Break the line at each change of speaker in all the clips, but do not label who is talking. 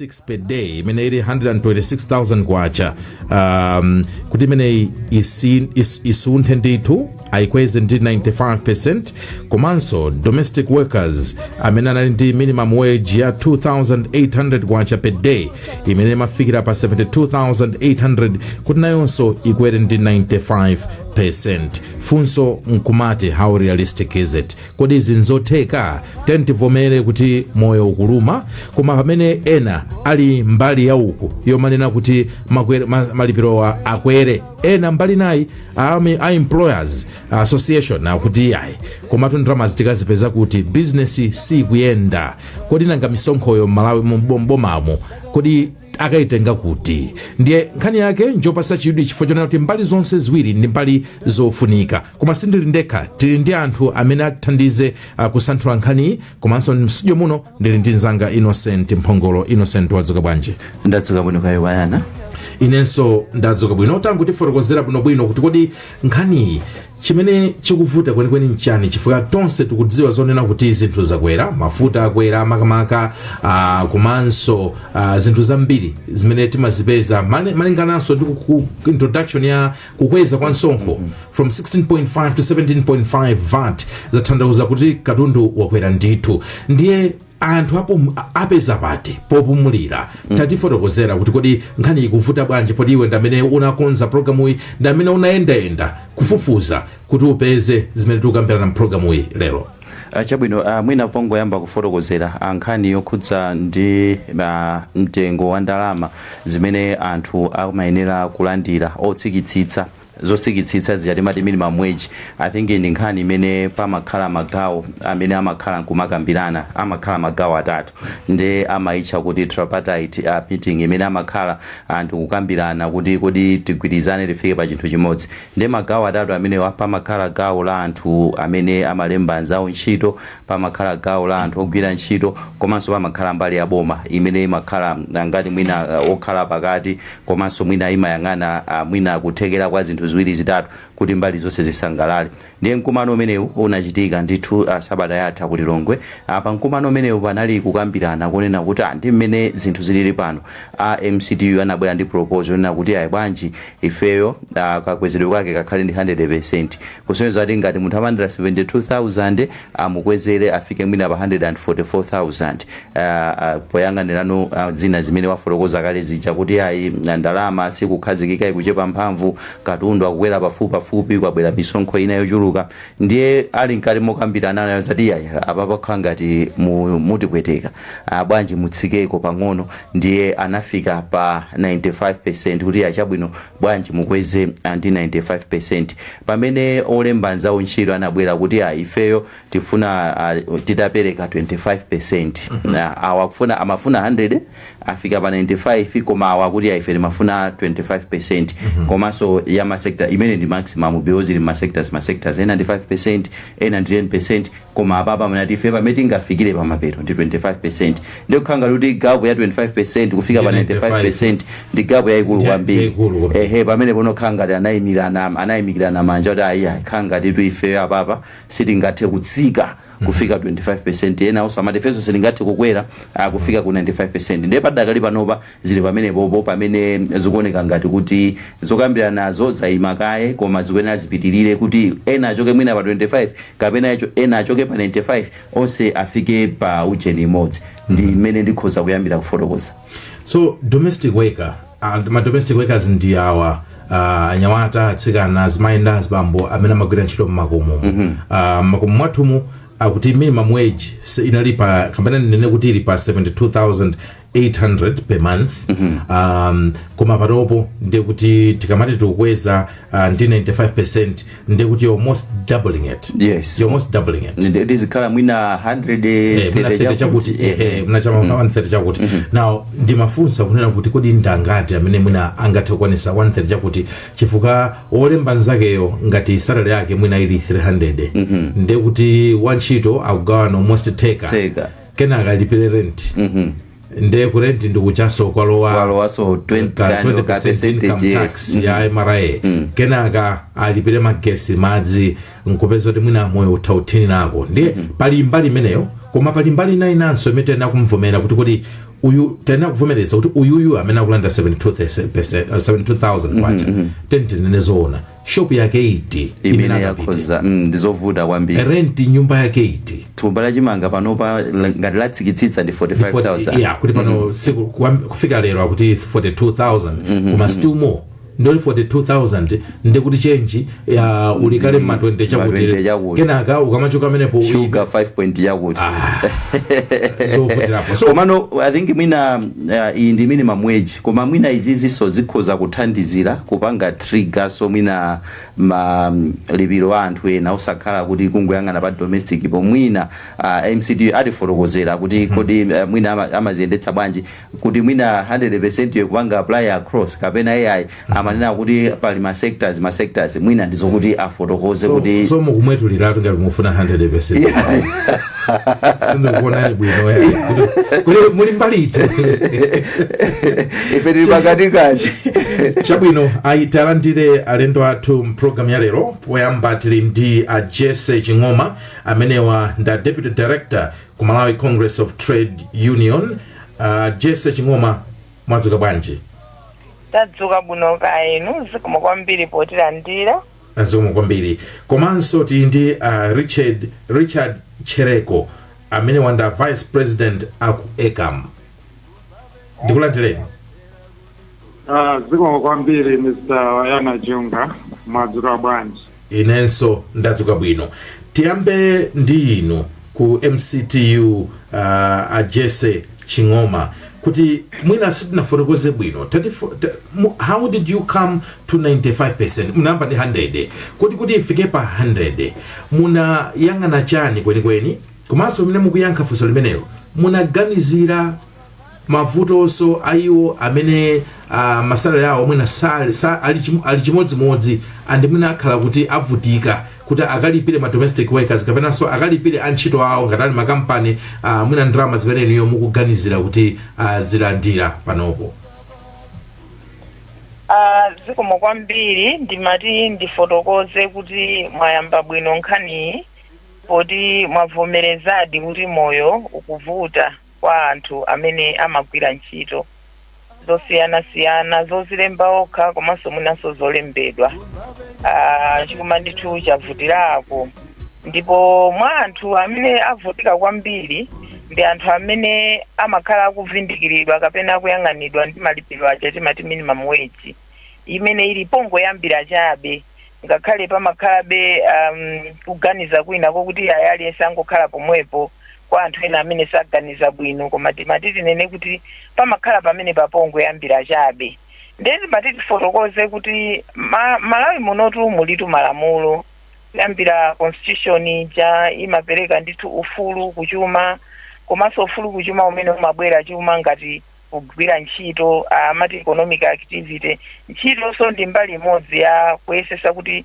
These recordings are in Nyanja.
6 per day imene ili 126,000 kwacha kuti imene isunthe ndithu aikweze ndi 95%. komanso domestic workers amene anali ndi minimum wage ya 2,800 kwacha per day imene imafikira pa 72,800 kuti nayonso ikwere ndi 95%. funso nkumati how realistic is it? kodi izi nzotheka? tentivomere kuti moyo ukuluma, koma pamene ena ali mbali ya uku yomanena kuti malipirowa akwere, ena mbali nayi a employers association akuti ayi komatu ndrama zitikazipeza kuti business si kuyenda. kodi nanga misonkhoyo m'Malawi mbomamo kodi akaitenga kuti? Ndiye nkhani yake njopasa chidwi chifukwa chonena kuti mbali zonse ziwiri ndi mbali zofunika, koma sindili ndekha, tili ndi anthu amene athandize kusanthula nkhani. komanso mstudio muno ndili ndi mzanga Innocent Mphongolo. Innocent, wadzuka bwanji?
Ndadzuka bwino kayi wayana.
Inenso ndadzuka bwino. Tangu tifotokozera bwinobwino kuti kodi nkhani chimene chikuvuta kwenikweni nchani, chifukwa tonse tikudziwa zonena kuti zinthu zakwera, mafuta akwera makamaka, komanso zinthu zambiri zimene timazipeza malingananso ndi introduction ya kukweza kwa msonkho from 16.5 to 17.5 VAT zatanthauza kuti katundu wakwera ndithu. Ndiye anthu apo apeza pati popumulira. tatifotokozera kuti kodi nkhani ikuvuta bwanji, poti iwe ndamene unakonza programu iyi, ndamene unaendayenda kufufuza kuti upeze zimene tikukambirana mpulogalamu iyi lero.
Chabwino, mwina pongo yamba kufotokozera nkhani yokhudza ndi mtengo wa ndalama zimene anthu amayenera kulandira otsikitsitsa zotsikitsitsa ziyati minimum wage. I think ndi nkhani imene pamakhala magawo amene amakhala nkumakambirana, amakhala magawo atatu ndi amaitcha kuti tripartite meeting imene amakhala anthu kukambirana kuti kodi tigwirizane tifike pa chinthu chimodzi. ndi magawo atatu amene pamakhala gawo la anthu amene amalemba nzawo ntchito, pamakhala gawo la anthu ogwira ntchito, komanso pamakhala mbali ya boma imene imakhala ngati mwina okhala pakati, komanso mwina imayang'ana mwina kuthekera kwa zinthu ziwiri zitatu kuti mbali zonse zisangalale. ndiye mkumano umenewu unachitika ndithu sabata yatha kuti Longwe. pa mkumano umenewu panali kukambirana kunena kuti ndi mmene zinthu zilili pano. MCTU anabwera ndi proposal nena kuti ayi bwanji ifeyo kakwezedwe kwake kakhale ndi 100%, kusonyeza kuti ngati munthu alandira 72,000 amukwezere afike mwina pa 144,000. poyang'anirano zina zimene wafotokoza kale zija kuti ayi ndalama sikukhazikika ikuchepa mphamvu, katundu akukwera pafupi kwabwera misonkho ina yochuluka. ndiye ali nkati mokambirana nayo zati ayi apa pakhala ngati mutipweteka, bwanji mutsikeko pang'ono. ndiye anafika pa 95% kuti achabwino bwanji mukweze ndi 95%. pamene olemba nzawo ntchito anabwera kuti ifeyo tifuna titapereka 25%. amafuna 100 afika pa 95, koma awa kuti ife timafuna 25%. komanso ya masekta imene ndi maximum because ma sectors ena ndi 5%, ena ndi 10%, koma apapa mnati ife pamene tingafikire pa mapeto ndi 25%. ndiyo khanga kuti gap ya 25% kufika pa 95% ndi gap yaikulu kwambiri. pamene pono khanga ti anayimikirana manja kuti ayi khanga titu ife apapa sitingathe kutsika kufika 25%, ena also amadefenso sitingathe kukwera kufika ku 95%. ndiye padakali panopa zili pamene popo pamene zikuoneka ngati kuti zokambirana nazo zayimakaye, koma zikuyenera zipitirire kuti ena achoke mwina pa 25 kapena ena achoke pa 95, onse afike pa ujeni imodzi. ndi imene ndikhoza kuyambira kufotokoza.
So domestic worker, domestic workers ndi awa anyamata, atsikana, azimayenda, azibambo amene amagwira ntchito mmakomo. mmakomo mwathumu akuti minimum wage inali pa kampani nene kuti ili pa 72,800 per month. koma patopo ndiye kuti tikamati tikukweza ndi 95% ndiye kuti you're almost doubling it.
Yes,
you're almost doubling it.
ndiye zikhala mwina 130
chakuti mnachama 130 chakuti. now ndimafunsa kunena kuti kodi ndangati amene mwina angathe kukwanisa 130 chakuti, chifukwa olemba nzakeyo ngati salary yake mwina ili 300. ndiye kuti wantchito akugawana almost teka kenaka alipire rent. ndiye ku rent ndikuchaso kwalowa
so 20%
income tax ya MRA. kenaka alipire magesi, madzi, nkupeza kuti mwina moyo utauthini nako. ndiye pali mbali imeneyo, koma pali mbali inanso imene nakumvomera kuti kodi uyu tena kuvomereza kuti uyuyu amene akulanda 72,000 kwacha tenenezona shop yake 80
imene yakhoza ndizovuta kwambiri
rent nyumba yake 80
thumba la chimanga panopa ngati latsikitsitsa ndi 45,000
yeah kuti pano siku kufika lero akuti 42,000 koma still more ndoli 42,000 ndekuti change ya ulikale ma 20 chakuti kenaka ukamachoka menepo
sugar 5 point yakuti
so futirapo
so komano I think mwina iyi ndi minimum wage koma mwina izizi so zikhoza kuthandizira kupanga trigger so mwina malipiro anthu ena usakhala kuti kungoyang'ana pa domestic po mwina MCD atifotokozera kuti kodi mwina amaziyendetsa bwanji kuti mwina 100% yokupanga apply across kapena AI amanena kuti pali ma sectors mwina ndizokuti afotokoze kuti
so mukumwetulira ngati mufuna 100% sindikuonani bwino kuti muli mbaliti
ife tili pakatikati
chabwino ayitalandire alendo athu program ya lero poyamba tili ndi Jesse Chingoma amenewa nda Deputy Director ku Malawi Congress of Trade Union. Jesse Chingoma mwadzuka bwanji?
Tadzuka bwino kaenu zikomo kwambiri potilandira.
Zikomo kwambiri. Komanso tili ndi Richard Chereko amene wanda Vice President aku ECAM. Ndikulandireni.
Zikomo kwambiri Mr. Yana Junga mwadzuka bwanji?
Inenso ndadzuka bwino. Tiyambe ndi inu ku MCTU Jesse Chingoma kuti mwina sitinafotokoze bwino how did you come to 95%? Munamba ndi 100 kuti ifike pa 100 muna yang'ana chani kwenikweni komanso mene mukuyankha funso limenelo munaganizira mavutonso ayiwo amene masalari awo mwina ali chimodzimodzi andi mwina akhala kuti avutika kuti akalipire ma domestic workers kapena so akalipire antchito awo ngati ali makampani mwina ndalama zimene niyo mukuganizira kuti zilandira panopo?
Zikomo kwambiri ndimati ndifotokoze kuti mwayamba bwino nkhani poti mwavomerezadi kuti moyo ukuvuta kwa anthu amene amagwira ntchito zosiyana zozilemba okha komanso mwinanso zolembedwa. Chikuma ndithu chavutirako ndipo mwa anthu amene avutika kwambiri ndi anthu amene amakhala akuvindikiridwa kapena kuyang'anidwa ndi malipiro aja timati minimum wage imene ili pongoyambira chabe ngakhale pamakhalabe kuganiza kwinako kuti aliyense angokhala pomwepo kwa anthu ena amene saganiza bwino koma timati tinene kuti pamakhala pamene papongoyambira chabe. Ndezi matiti fotokoze kuti Malawi munotu mulitu malamulo kuyambira constitution ja imapereka ndithu ufulu kuchuma komanso ufulu kuchuma umene umabwera chuma ngati kugwira ntchito amati economic activity ntchito so ndi mbali imodzi ya kuyesesa kuti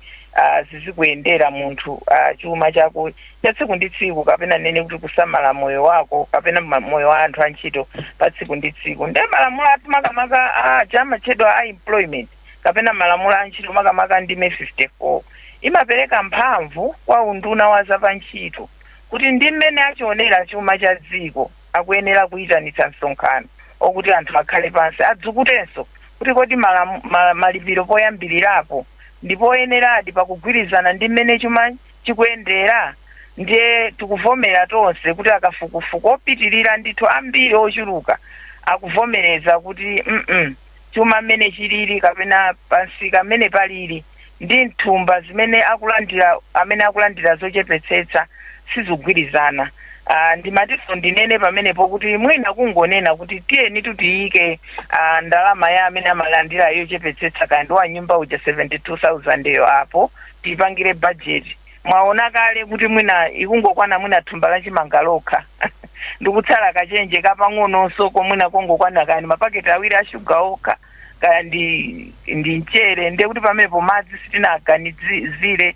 zizikuyendera munthu chuma chako cha tsiku ndi tsiku kapena nene kuti kusamala moyo wako kapena moyo wa anthu antchito pa tsiku ndi tsiku. Ndi malamulo makamaka chamatchedwa a employment kapena malamulo a ntchito makamaka ndime 54 imapereka mphamvu kwa unduna wa zapantchito kuti ndi mmene achionera chuma cha dziko akuyenera kuyitanitsa msonkhano okuti anthu akhale pansi adzukutenso kuti kodi malipiro poyambirirapo ndipo yeneradi pakugwirizana ndi mmene chuma chikuyendera. Ndiye tikuvomera tonse kuti akafukufuku opitirira ndithu ambiri ochuluka akuvomereza kuti chuma mmene chilili kapena pansi kamene palili ndi nthumba zimene amene akulandira zochepetsetsa sizigwirizana. Ndimatiso ndinene pamenepo kuti mwina kungonena kuti tiyeni tutiyike ndalama ya amene amalandira yochepetsetsa kandi wa nyumba uja 72,000 yo apo tipangire budget. Mwaona kale kuti mwina ikungokwana mwina thumba la chimanga lokha ndikutsala kachenje kapang'ononso komwina kungokwana kani mapaketi awiri a shuga okha kandi ndi mchere ndiye kuti pamenepo madzi sitinaganizire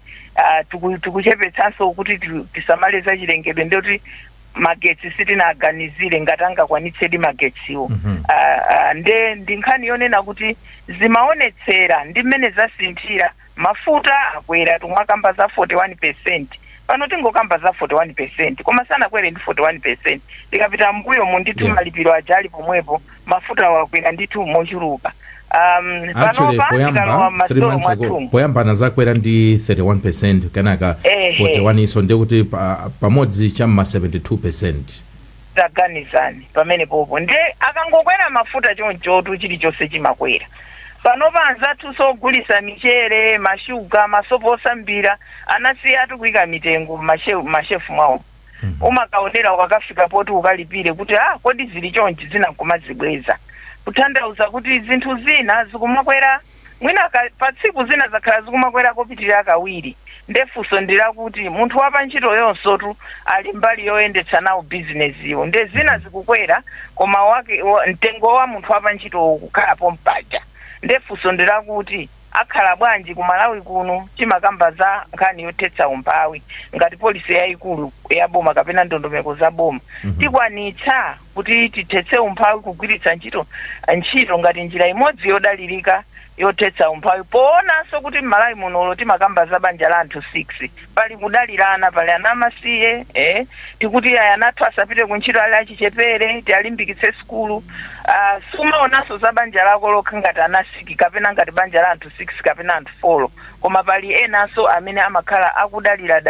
tikuchepetsanso kuti tisamale za chilengedwe ndiye kuti magetsi sitinaganizire ngati angakwanitsedi magetsiwo. Ndi nkhani yonena kuti zimaonetsera ndi mmene zasinthira mafuta akwera tumwakamba za 41% pano tingokamba za 41%, koma sanakwere ndi 41%. Tikapita mbuyo mu ndithu malipiro ajali pomwepo mafuta wakwera ndithu mochuluka.
Actually, poyamba anazakwera ndi 31%, kenaka 41 iso ndiye kuti pamodzi chamma 72%.
Taganizani pamene popo nde akangokwera mafuta chonchotu chilichonse chimakwera. Pano panzathu sogulisa michere, mashuga, masopo osambira anasiya tukuyika mitengo mashefu mwawo. Umakaonera ukakafika poti ukalipire kuti kodi zili chonchi zinakumazibweza. Kutanthauza kuti zinthu zina zikumakwera mwina pa tsiku zina zakhala zikumakwera kopitirira kawiri. Ndefunso ndira kuti munthu wapa ntchito yonsotu ali mbali yoyendetsa nawo business iyo. Nde zina zikukwera koma mtengo wa munthu wapa ntchito ukukhalapo mpaja. Ndefunso ndira kuti akhala bwanji ku Malawi kuno chimakamba za nkhani yothetsa umphawi ngati polisi yayikulu ya boma kapena ndondomeko za boma. Tikwanitsa kuti tithetse umphawi kugwiritsa ntchito ngati njira imodzi yodalirika yothetsa umphawi. Poonanso kuti Malawi muno timakamba za banja la anthu 6 pali kudalirana, pali anamasiye tikuti anathu asapite ku ntchito ali achichepere tialimbikitse skulu. Sumaonanso za banja lako lokha ngati anasiki kapena ngati banja la anthu 6 kapena anthu 4, koma pali enanso amene amakhala akudalira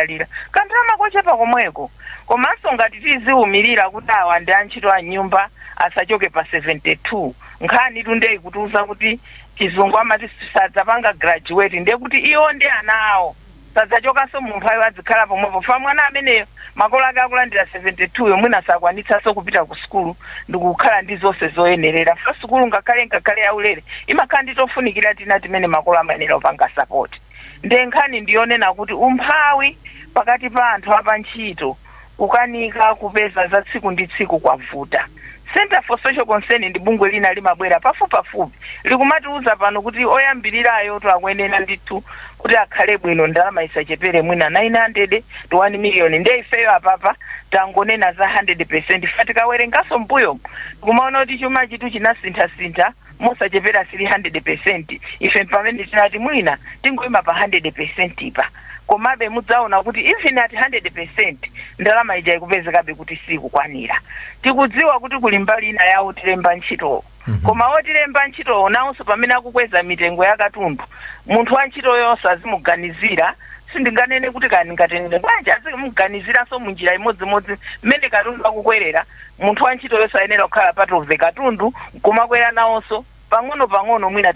kanthu kochepa komweko. Komanso ngati tiziwumirira kuti awa ndi antchito a nyumba asachoke pa 72, nkhani tundeyi kutiuza kuti chizungu amati sadzapanga graduate, ndiye kuti iwo ndi ana awo sadzachokanso mumphawi wadzikhala pomwepo. Fa mwana ameneyo makolo ake akulandira 72 yomwina sakwanitsanso kupita ku skulu ndikukhala ndi zonse zoyenerera. Fa skulu ngakhale yaulere imakhala nditofunikira tina timene makolo amayenera upanga support. Nde nkhani ndiyonena kuti umphawi pakati pa anthu apa ntchito kukanika kupeza za tsiku ndi tsiku kwavuta. Center for Social Concern ndi bungwe lina limabwera pafupi likumatiuza pano kuti oyambirirayo akuyenera ndithu kuti akhale bwino ndalama isachepere mwina 900 to 1 million. Nde ifeyo apapa tangonena za 100%. Fatikawerengaso mbuyo kumaona kuti chuma chitu chinasintha mosachepera 300%. Ife pamene tinati mwina tingoyima pa 100% ipa. Komabe mudzaona kuti even at 100% ndalama ija ikupezekabe kuti sikukwanira. Tikudziwa kuti kuli mbali ina yawo tilemba ntchito. Koma otilemba ntchito nawonso pamene akukweza mitengo ya katundu munthu wa ntchito yonse azimuganizira. Sindinganene kuti kaningatene bwanji azimuganiziranso munjira imodzimodzi mmene katundu akukwerera. Munthu wa ntchito yonse ayenera kukhala part of the katundu kumakwera nawonso pang'ono mwina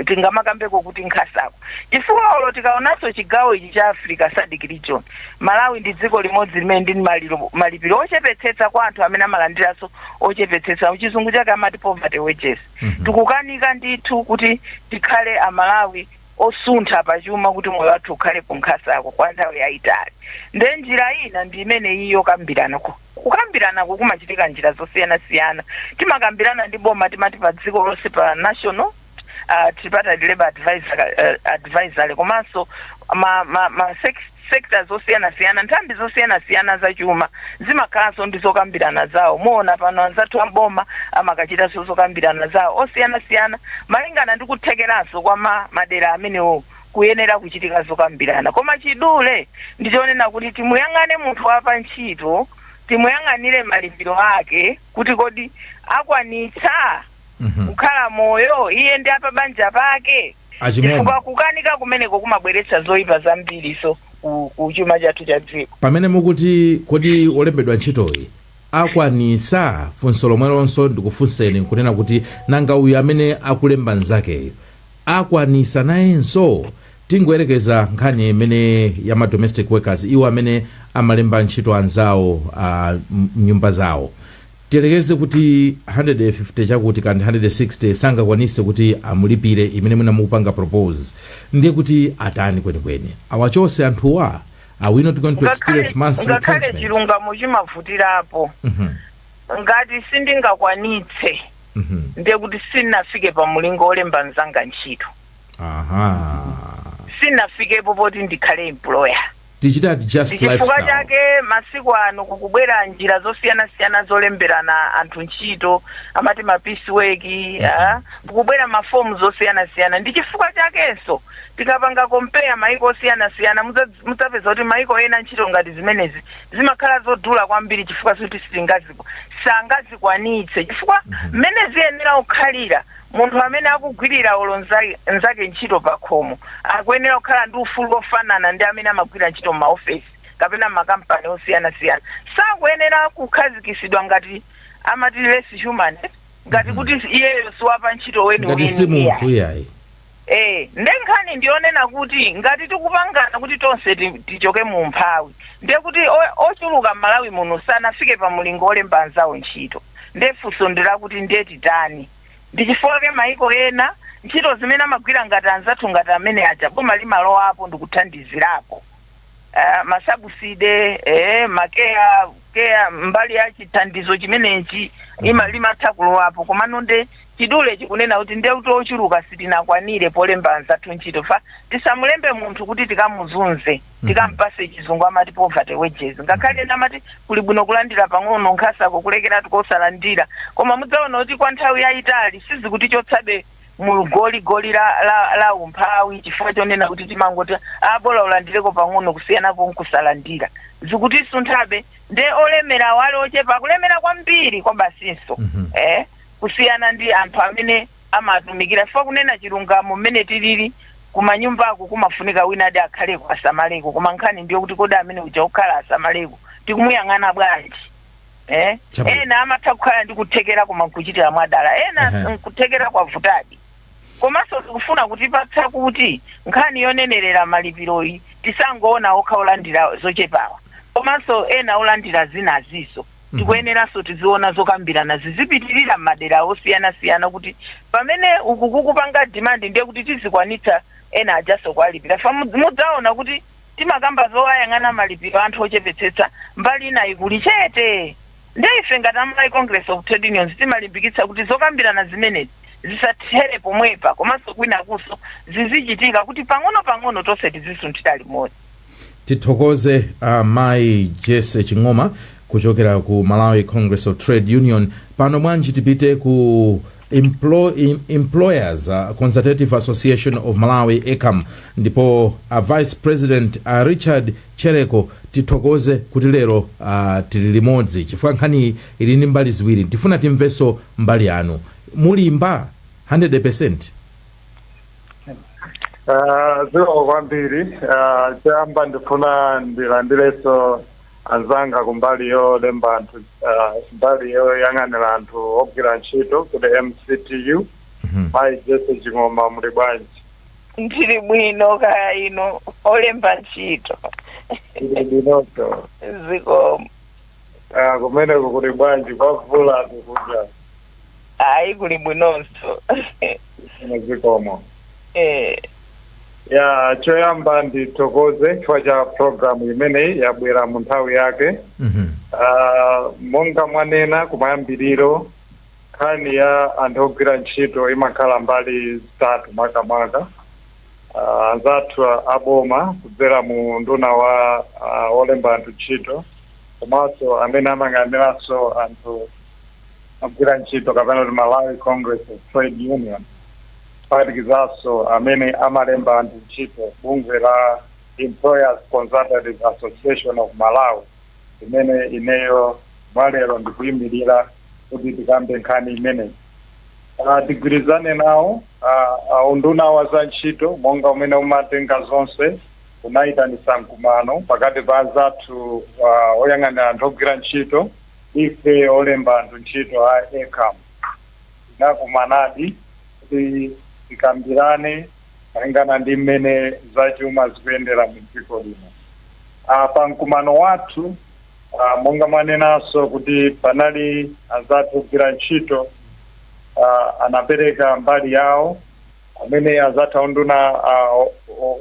tingamakambeko kuti nkhasako. Chifukwa olo tikaonanso chigawo ichi cha Africa SADC region, Malawi ndi dziko limodzi limene ndi malipiro ochepetsetsa kwa anthu amene amalandiranso ochepetsetsa. Uchizungu chake amati poverty wages. Tikukanika ndithu kuti tikhale Amalawi osuntha pachuma kuti moyo wathu ukhale kunkhasako kwa nthawi yayitali. Nde njira ina ndi imene iyo kukambirana kumachitika njira zosiyana. Timakambirana ndi boma timati pa dziko lonse pa national tripartite labor advisory komanso sectors zosiyana, nthambi zosiyana za chuma zimakhalanso ndi zokambirana zawo. Muona pano anzathu amboma amakachita zokambirana zawo osiyana malingana ndi kuthekeranso kwa madera amenewo kuyenera kuchitika zokambirana. Koma chidule ndichonena kuti timuyang'ane munthu wapa ntchito, timuyang'anire malipiro ake kuti kodi akwanitsa kukhala moyo iye ndi apa banja pake. Chifukwa kukanika kumeneko kumabweretsa zoyipa zambiriso ku chuma chathu cha dziko.
Pamene mukuti kodi olembedwa ntchitoyi akwanitsa, funso lomwe lonso ndikufunseni kunena kuti nanga uyu amene akulemba nzakeyo akwanitsa nayenso. Tingoyerekeza nkhani imene ya ma domestic workers iwo amene amalemba ntchito anzawo nyumba zawo. Tiyerekeze kuti 150 chakuti kandi 160 sangakwanise kuti amulipire imene munamupanga propose. Ndiye kuti atani kwenikweni awachose anthuwa. Are we not going to experience mass retrenchment?
Ngakhale chilungamo chimavutirapo. Ngati sindingakwanitse ndiye kuti sinafike pa mulingo olemba nzanga ntchito.
Aha.
Sinafikepo poti ndikhale employer.
tichitati just
chifukwa
lifestyle.
chake masiku ano kukubwera njira zosiyana-siyana zolemberana anthu ntchito amati ma piece work kukubwera mafomu zosiyana-siyana ndi chifukwa chakenso tikapanga compare maiko osiyana-siyana mudzapeza kuti maiko ena ntchito ngati zimenezi zimakhala zodula kwambiri chifukwa kuti sangazikwanitse chifukwa mmene ziyenera kukhalira munthu amene akugwirira olo nzake ntchito pakhomo akuyenera kukhala ndi ufulu ofanana ndi amene amagwira ntchito m'maofesi kapena makampani osiyana-siyana. Sakuyenera kukhazikisidwa ngati amati less human ngati kuti iyeyo siwapa ntchito weni
ngati si munthu iyayi.
Ndenkhani ndionena kuti ngati tikupangana kuti tonse tichoke mu mphawi ndiye kuti ochuluka Malawi muno sanafike pa mulingo olemba anzawo ntchito ndefunso ndira kuti ndiye titani ndi chifukwa ke maiko ena ntchito zimene amagwira ngati anzathu ngati amene aja boma limalowapo ndikuthandizirapo masabuside makeya mbali ya chithandizo chimenechi limatha kulowapo komano nde chidule chikunena kuti ndiye kuti ochuluka sitinakwanire polemba anzathu ntchito fa tisamulembe munthu kuti tikamuzunze tikampase chizungu amati poverty wages ngakhale ndamati kuli bwino kulandira pang'ono nkhasako kulekeratu kosalandira koma mudzaona kuti kwa nthawi yayitali sizikutichotsabe mu goli la umphawi chifukwa chonena kuti timangoti bola ulandireko pang'ono kusiyanapo nkusalandira zikutisunthabe nde olemera wale ochepa kulemera kwambiri kwa basinso kusiyana ndi anthu amene amatumikira chifukwa kunena chilungamo mmene tilili kumanyumbako kumafunika wina adi akhaleko asamaleko koma nkhani ndiyo kuti kodi amene uja kukhala asamaleko tikumuyang'ana bwanji ena amatha kukhala ndi kuthekera koma nkuchitira mwadala ena nkuthekera kwa vutadi komanso tikufuna kutipatsa kuti nkhani yonenerera malipiroyi tisangoona okha olandira zochepawa komanso ena olandira zina aziso tikuyeneranso tiziona zokambirana zizipitirira m'madera osiyana-siyana kuti pamene uku kukupanga demand ndiye kuti tizikwanitsa ena ajaso kwalipira fa mudzaona kuti timakamba zowayang'ana malipiro anthu ochepetsetsa mbali inayi kuli chete ndiye ife ngati Malawi Congress of Trade Unions timalimbikitsa kuti zokambirana zimenezi zisathere pomwepa komanso kwinakunso zizichitika kuti pang'ono tonse tizisunthira limodzi.
Tithokoze Mai Jesse Ching'oma kuchokera ku Malawi Congress of Trade Union. Pano mwanji tipite ku Employers Consultative Association of Malawi ECAM ndipo Vice President Richard Chereko. Tithokoze kuti lero tili limodzi chifukwa nkhani ili ndi mbali ziwiri tifuna timveso mbali yanu mulimba 100%.
Ziko kwambiri chamba ndifuna ndilandireso anzanga kumbali yolemba anthu mbali yoyang'anira anthu ogwira ntchito kuti MCTU. Mai Jesse Ching'oma muli bwanji?
Ndili bwino kaya ino olemba ntchito.
Ndinoto.
Ziko.
Kumene kuli bwanji kwavula kukuja?
Ayi kuli bwinonso.
Zikomo. Ya choyamba ndithokoze chifukwa cha programu imeneyi yabwera mu nthawi yake. Monga mwanena kumayambiriro nkhani ya anthu ogwira ntchito imakhala mbali zitatu makamaka. Anzathu aboma kudzera mu nduna wa olemba anthu ntchito komanso amene amang'aniranso anthu ogwira ntchito kapena kuti Malawi Congress of Trade Union phatikizaso amene amalemba anthu ntchito bungwe la Employers Consultative Association of Malawi imene ineyo mwalero ndikuyimirira kuti tikambe nkhani imeneyi. Tigwirizane nawo unduna wa za ntchito monga umene umatenga zonse unayitanisa mkumano pakati pa anzathu oyang'anira anthu ogwira ntchito ife olemba anthu ntchito a ECAM tinakumanadi kuti tikambirane malingana ndi mmene zachuma zikuyendera mu dziko lino. Pa mkumano wathu monga mwanenanso kuti panali anzathu ogwira ntchito anapereka mbali yawo amene anzathu unduna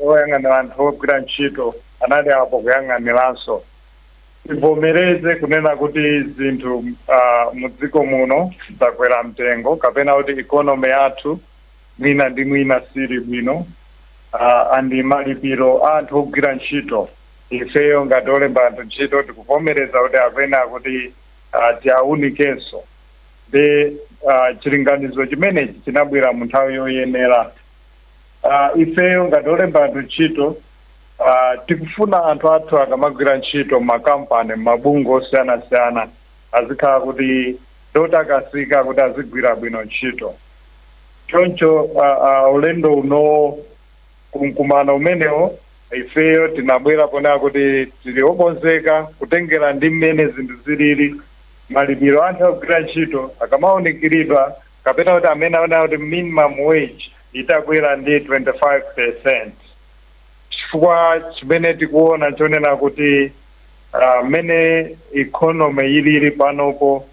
oyang'anira anthu ogwira ntchito anali apo kuyang'aniranso. Tivomereze kunena kuti zinthu mu dziko muno zakwera mtengo kapena kuti ikonomi yathu mwina ndi mwina sili bwino andi malipiro anthu ogwira ntchito ifeyo ngati olemba anthu ntchito tikuvomereza kuti apena kuti tiaunikenso ndi chilinganizo chimenechi chinabwera mu nthawi yoyenera. Ifeyo ngati olemba anthu ntchito tikufuna anthu athu akamagwira ntchito makampani mabungwe osiyanasiyana azikhala kuti dotakasika kuti azigwira bwino ntchito. Choncho ulendo uno kumkumana umenewo ifeyo tinabwera pona kuti tili okonzeka kutengera ndi mmene zinthu zilili malipiro anthu akugwira ntchito akamaunikiridwa kapena kuti amene aona kuti minimum wage itakwera ndi 25%. Chifukwa chimene tikuona chonena kuti mmene economy ilili panopo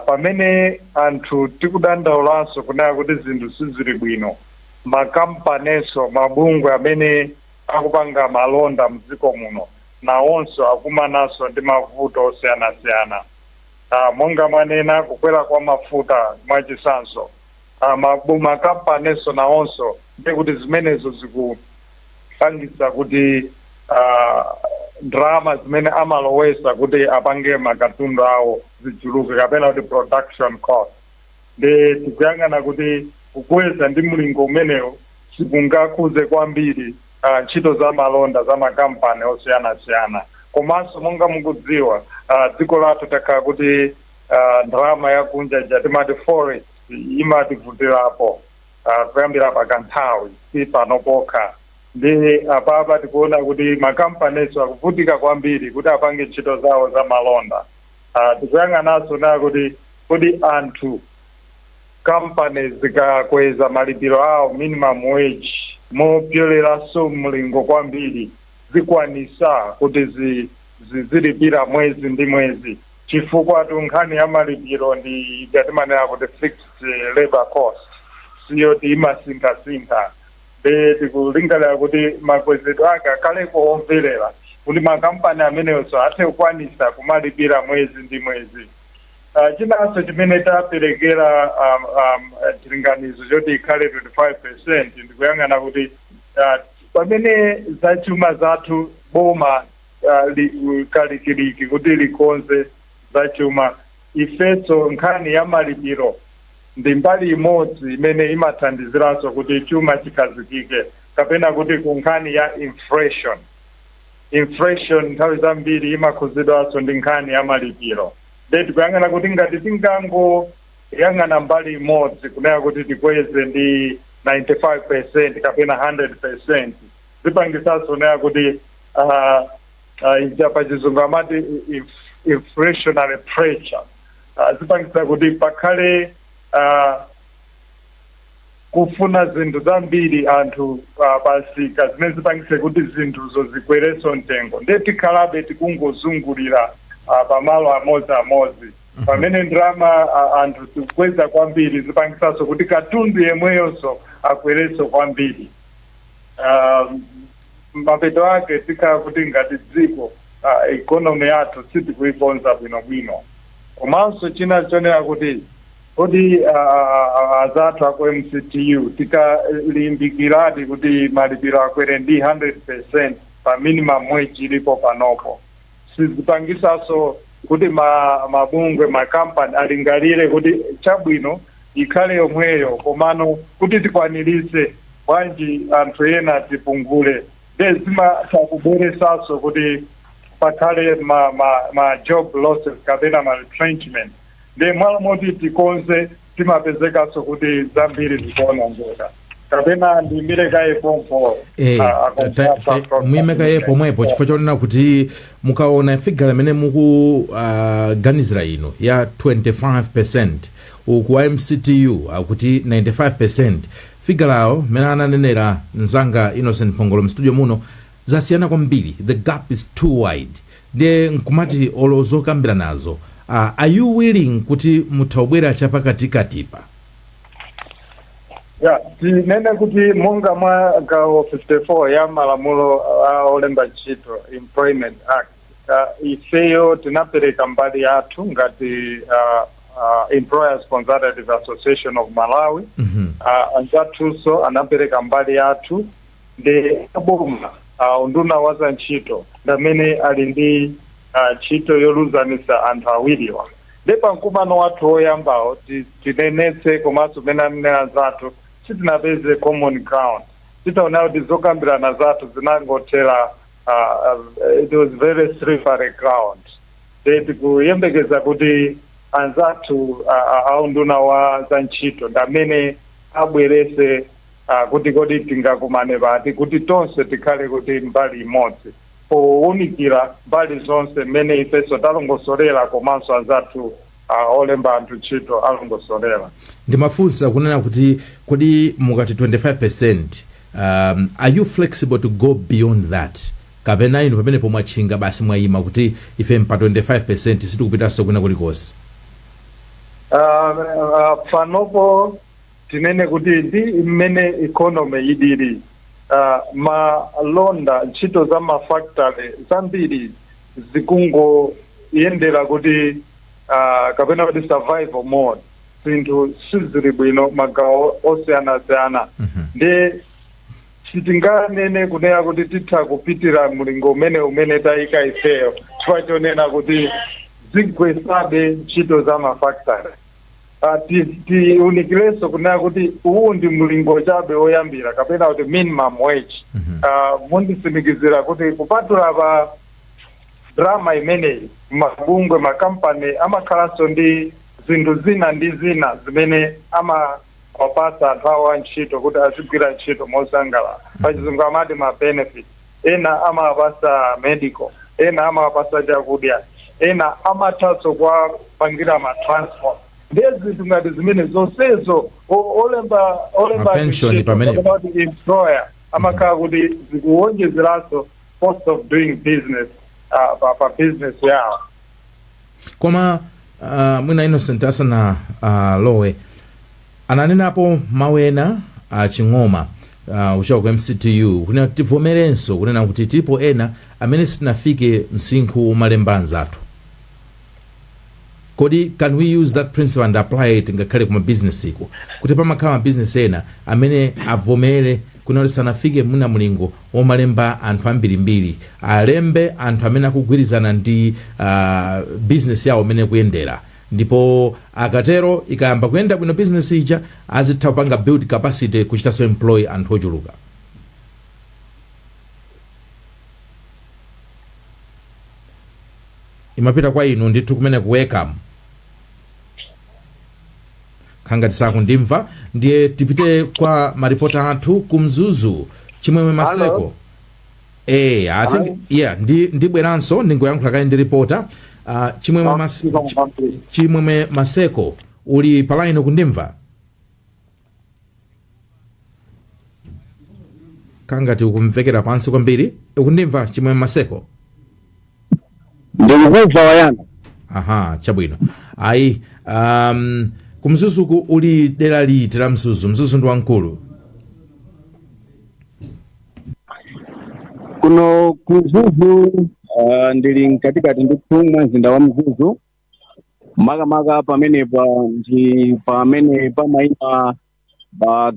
pamene anthu tikudandaulanso kunena kuti zinthu sizili bwino, makampaneso mabungwe amene akupanga malonda mdziko muno nawonso akumananso ndi mavuto osiyanasiyana. Monga manena kukwera kwa mafuta mwachisanso, makampaneso nawonso ndi kuti zimenezo zikupangisa kuti drama zimene amalowesa kuti apange makatundu awo zichuluke kapena kuti production cost. Ndi tikuyang'ana kuti kukweza ndi mlingo umenewo sikungakhuze kwambiri ntchito za malonda za makampani osiyanasiyana. Komanso monga mukudziwa dziko lathu takhala kuti ndalama yakunja jatimati forex imativutirapo kuyambira pakanthawi si pano pokha. Ndi apapa tikuona kuti makampaneso akuvutika kwambiri kuti apange ntchito zawo za malonda. Tikuyang'ananso na kuti anthu companies zikakweza malipiro awo minimum wage mopyoleranso mlingo kwambiri zikwanisa kuti zilipira mwezi ndi mwezi, chifukwa nkhani ya malipiro ndi yatimanena kuti fixed labor cost siyo ti imasinkhasinkha. Tikulingalira kuti makwezedwe ake akhalepo omverera kuti makampani ameneonso athe kukwanisa kumalipira mwezi ndi mwezi. Chinanso chimene taperekera chilinganizo choti ikhale 25% ndikuyang'ana kuti pamene zachuma zathu boma kalikiliki kuti likonze zachuma, ifeso nkhani ya malipiro ndi mbali imodzi imene imathandiziranso kuti chuma chikhazikike, kapena kuti ku nkhani ya inflation nthawi zambiri imakhuzidwanso ndi nkhani ya malipiro. Tikuyang'ana kuti ngati tingangoyang'ana mbali imodzi kunena kuti tikweze ndi 95% kapena 100%, zipangisanso nena kuti pachizungu amati inflationary pressure, zipangisa kuti pakhale kufuna zinthu zambiri anthu pasika zimene zipangise kuti zinthuzo zikwerenso mtengo. Ndi tikhalabe tikungozungulira pamalo amodzi pamene ndrama anthu tikukweza kwambiri zipangisanso kuti katundu yemweyonso akwerenso kwambiri. Mapeto ake tikhala kuti ngati dziko economy yathu sitikuikonza bwinobwino. Komanso china chonena kuti azathu ako MCTU tikalimbikiradi kuti malipiro akwere ndi 100% pa minimum wage ilipo panopo. Sizipangisanso kuti mabungwe makampani alingalire kuti chabwino ikhale yomweyo, komano kuti tikwanirise bwanji anthu ena tipungule. Zimatakubweresanso kuti pakhale ma job losses kapena ma retrenchment. Ndi mwala moti tikonze timapezekanso kuti zambiri zikuonongeka. Kapena ndimilekaye pompo
mwimekaye pomwepo chifukwa chonena kuti mukaona figure imene mukuganizira ino ya 25% uku MCTU akuti 95%, figure awo mene ananenera nzanga Innocent Phongolo mstudio muno zasiyana kwambiri. The gap is too wide. Ndiye nkumati olozokambira nazo, are you willing kuti mutaubwera chapakatikatipa?
Tinene kuti monga mwa gawo 54 ya malamulo olemba ntchito Employment Act, ifeyo tinapereka mbali yathu ngati Employers Consultative Association of Malawi. Anzathuso anapereka mbali yathu ndi boma unduna wa za ntchito ndamene ali ndi ntchito yoluzanisa anthu awiriwa. Ndipo mkumano wathu oyambawo tinenetse komanso mene anena zathu sitinapeze common ground. Titaona kuti zokambirana zathu zinangothera it was very slippery ground. Tikuyembekeza kuti anzathu aunduna wa za ntchito ndamene abwerese kuti kodi tingakumane pati kuti tonse tikhale kuti mbali imodzi powunikira mbali zonse mmene ifenso talongosolera komanso anzathu olemba anthu ntchito alongosolera.
Ndimafunsa kunena kuti kodi mukati 25%, are you flexible to go beyond that? Kapena inu pamene pomwachinga basi mwayima kuti ife mpa 25% sitikupitaso kuna kulikonse?
Panopo tinene kuti ndi mmene economy idiri malonda ntchito za mafactory zambiri zikungoyendera kuti kapena kuti survival mode, zinthu sizili bwino magawo osiyanasiyana. Ndi sitinganene kunena kuti titha kupitira mlingo umene tayika ifeyo chifukwa chonena kuti zigwesabe ntchito za mafactory. Tiunikireso kunena kuti uwu ndi mlingo chabe oyambira kapena kuti minimum wage. Mundisimikizira kuti kupatula pa drama imeneyi mabungwe makampani amakhalanso ndi zinthu zina ndi zina zimene amawapasa anthu awo antchito kuti azigwira ntchito mosangalala. Pachizungu amati ma benefit. Ena amawapasa medical, ena amawapasa chakudya, ena amathanso kuwapangira ma transport. Ndezi ngati zimene zonsezo olemba
pension pamene
employer amakhala kuti zikuwonjezeranso cost of doing business pa business yawo.
Koma mwina Innocent asana lowe ananenapo mawena ching'oma uchoka kwa MCTU kunena tivomerenso kunena kuti tipo ena amene sitinafike msinkhu malemba anzathu. Kodi can we use that principle and apply it ngakhale kuma business iko kuti pamakhala business ena amene avomere kuna sanafike muna mlingo womalemba anthu ambirimbiri alembe anthu amene akugwirizana ndi business yawo amene kuyendera, ndipo akatero ikayamba kuyenda bwino business ija azitha kupanga build capacity kuchitaso employ anthu ochuluka. Imapita kwa inu ndithu kumene welcome khangati sakundimva ndiye tipite kwa maripota athu kumzuzu Chimwemwe Maseko. I think ndibweranso ndingoyankhula kaye ndi reporter Chimwemwe Maseko uli palaino kundimva? Khangati ukumvekera pansi kwambiri ukundimva Chimwemwe Maseko?
Ndikuva wayana.
Aha, chabwino. Ayi kumzuzuku uli dera liti la mzuzu ndi wankulu?
Kuno kumzuzu ndili mkatikati ndi kumwe mzinda wa Mzuzu. Makamaka pamenepa ndi pamene pamayima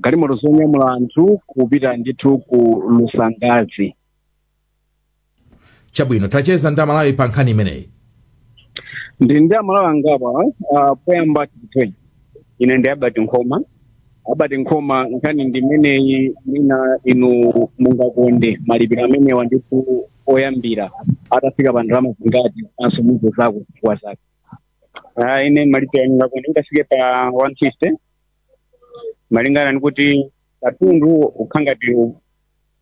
galimoto zonyamula anthu kupita ndithu ku Lusangazi.
Chabwino, tacheza ndi Malawi pa nkhani imeneyi.
Ndi Malawi angapa poyamba titwe. Ine ndi Albert Nkhoma nkhani ndimeneyi mina inu mungakonde malipiro amene wanditu oyambira atafika pa ndalama zingati anso muzo zako kwa zake. Ine malipiro mungakonde ngafike pa 150 malingana nikuti katundu ukhangati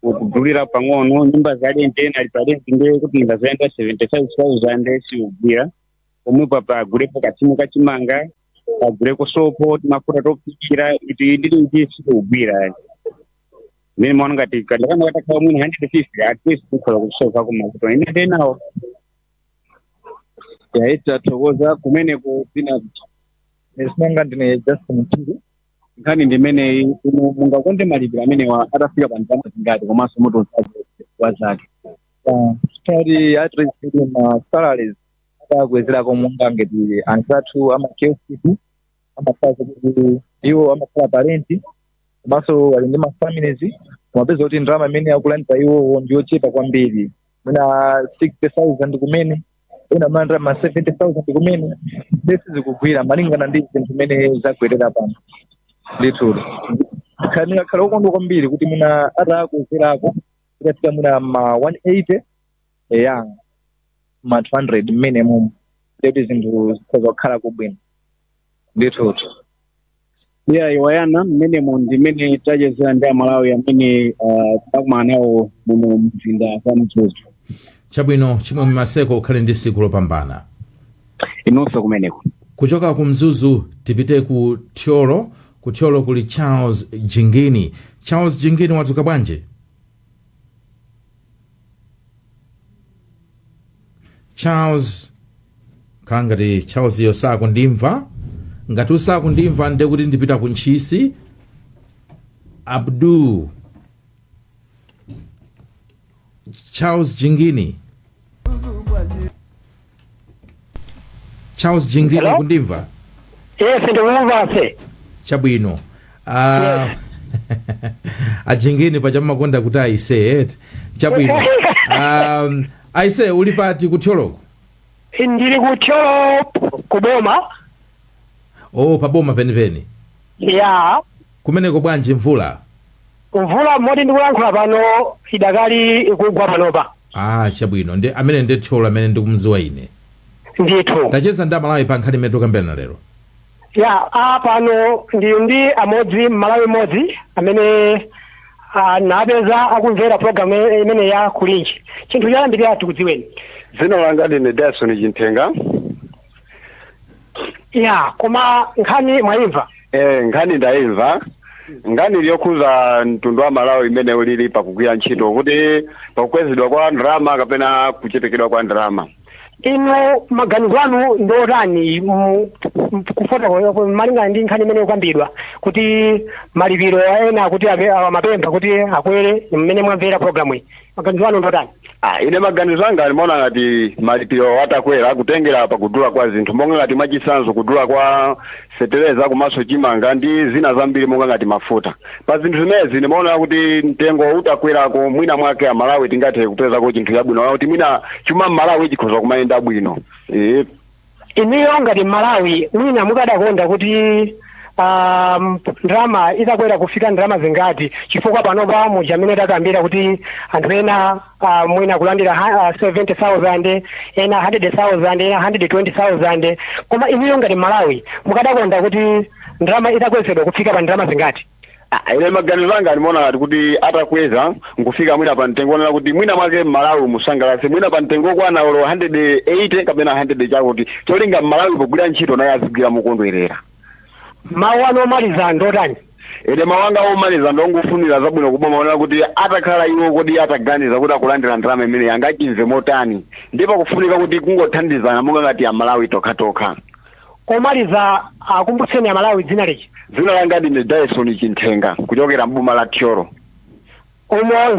ukudulira pang'ono nyumba zali ntena alipalenti ndiye kuti ndazoenda 75,000 siubwira omwe papa gulepo kachimu kachimanga aguleko sopo mafuta topikira iti ndili ndisi ubwira mimi mwana ngati kama katakha mwini 150 at least kukhola kusoka ku mafuta ine ndenawo yaita thokoza kumene ku pina esinanga ndine just mtiri nkhani ndimene mungakonde malipiro amene atafika pa ndalama zingati komanso moto wazake
story at least ma salaries kwezerako munga ngeti ansathu ama KFC ama kazi kuti iwo amakhala parenti komanso ali ndi ma families kumapeza kuti ndalama imene akulandira iwowo ndiyochepa kwambiri, mwina 60,000 kumene, ena mandra ma 70,000 kumene, besi zikugwira malingana ndi zinthu zimene zagwerera pano. Ndithu khala ukondwa kwambiri kuti mwina atakuwezerako ikafika mwina ma 180 ya ma 200 minimum, kuti zinthu zikhoza kukhala kubwino. Ndithu
iwayana mmenemo ndimene tachezera ndi Amalawi amene takumana nawo muno mzinda wa Mzuzu.
Chabwino chimwe Maseko ukhale ndi siku lopambana.
Inonso kumeneko.
Kuchoka ku Mzuzu tipite ku Thyolo. Ku Thyolo kuli Charles Jingini. Charles Jingini wadzuka bwanji? Charles kangati Charles yosako ndimva. Ngati usako ndimva nde kuti ndipita ku Ntchisi. Abdu Charles Jingini. Charles Jingini kundimva?
Yes, ndimva se.
Chabwino. Ajingini pachama konda kuti aise. Chabwino. Aise uli pati ku Thyolo?
Ndili ku Thyolo kuboma.
Oh, paboma penipeni.
Ya.
Kumeneko bwanji mvula?
Mvula moti ndikulankhula pano idakali ikugwa panopa.
Chabwino. Ndi amene ndi Thyolo amene ndikumziwa ine.
Ndithu.
Tacheza ndi Amalawi pa nkhani meto kambena lero.
Ya, pano ndi amodzi Malawi modzi amene napeza akumvera program imene ya kulinji. Chinthu chayambirira tikudziweni.
Zina langa ndine Dyson Chinthenga.
Ya, koma nkhani mwaimva?
Nkhani ndaimva. Nkhani iliyokuza mtundu wa Malawi imene ulili pakugwira ntchito kuti pakukwezedwa kwa ndalama kapena kuchepekedwa kwa ndalama.
Ino maganizo anu ndotani kufota malingana ndi nkhani imene ikukambidwa kuti malipiro ena kuti amapempha kuti akwere mmene mwamvera programu iyi, maganizo anu ndotani?
Ine maganizo anga alimaona ngati malipiro atakwera kutengera pakudula kwa zinthu monga ngati mwachisanzo kudula kwa feteleza komanso chimanga ndi zina zambiri monga ngati mafuta. Pa zinthu zimezi nimaona kuti mtengo utakwerako mwina mwake Amalawi tingathe kupezako chinthu chabwino kuti mwina chuma Malawi chikhoza kumayenda bwino.
Iniyo ngati Malawi mwina mukadakonda kuti ndalama itakwera kufika ndalama zingati chifukwa panopa mujamene takambira kuti anthu ena mwina kulandira 70,000 ena 100,000 ena 120,000 koma iniyo ngati Malawi mukadakonda kuti ndalama itakwezedwa kufika pa ndalama zingati?
Ine maganizo anga nimaona ngati kuti atakweza nkufika mwina pa mtengo onena kuti mwina mwake Malawi musangalase mwina pa mtengo kwana olo 180 kapena 100 chakuti cholinga Malawi pogwira ntchito naye azigwira mukondwerera.
Mawu anu omaliza ndotani?
Ine mawanga omaliza ndongofunira zabwino kuboma onena kuti atakhala iwo kodi ataganiza kuti akulandira ndalama imene angachimve motani ndipo kufunika kuti kungothandizana monga ngati Amalawi tokha.
Omaliza akumbutseni Amalawi dzina liji?
Dzina langa ndine Dyson Chinthenga kuchokera mboma la Thyolo.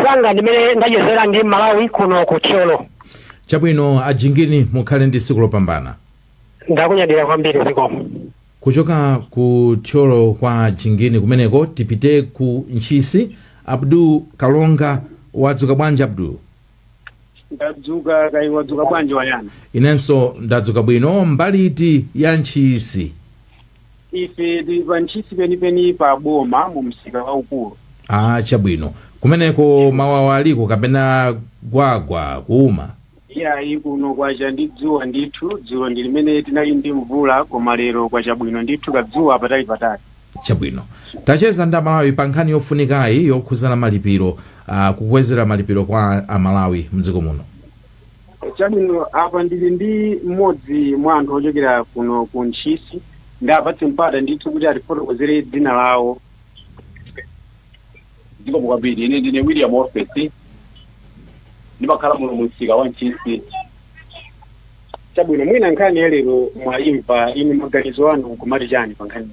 Zanga ndimene ndachezera ndi Malawi kuno ku Thyolo.
Chabwino Ajingini mukhale ndi siku lopambana.
Ndakunyadira kwambiri zikomo.
Kuchoka ku Thyolo kwa Jingini kumeneko tipite ku Ntchisi. Abdu Kalonga wadzuka bwanji Abdu?
Ndadzuka kai wadzuka bwanji wayana?
Inenso ndadzuka bwino. Mbali iti ya Ntchisi?
Ife tili pa Ntchisi penipeni pa boma mu msika waukulu.
Chabwino. Kumeneko mawawa aliko kapena gwagwa kuuma?
Kuno kwacha ndi dzuwa ndithu, dzuwa ndi limene tinali ndi mvula koma lero kwacha bwino ndithu kadzuwa patali.
Chabwino. Tacheza ndi Amalawi pa nkhani yofunikayi yokhuzana malipiro, kukwezera malipiro kwa Amalawi mdziko muno.
Chabwino apa ndili ndi mmodzi mwa anthu ochokera kuno ku Ntchisi ndapatse mpata ndithu kuti atifotokozere dzina lawo.
Ndiko kwambiri ine ndine William Office ndimakhala muno mu msika wa Ntchisi.
Chabwino mwina nkhani ya lero mwaimva ine maganizo anu kumati chani pa nkhani?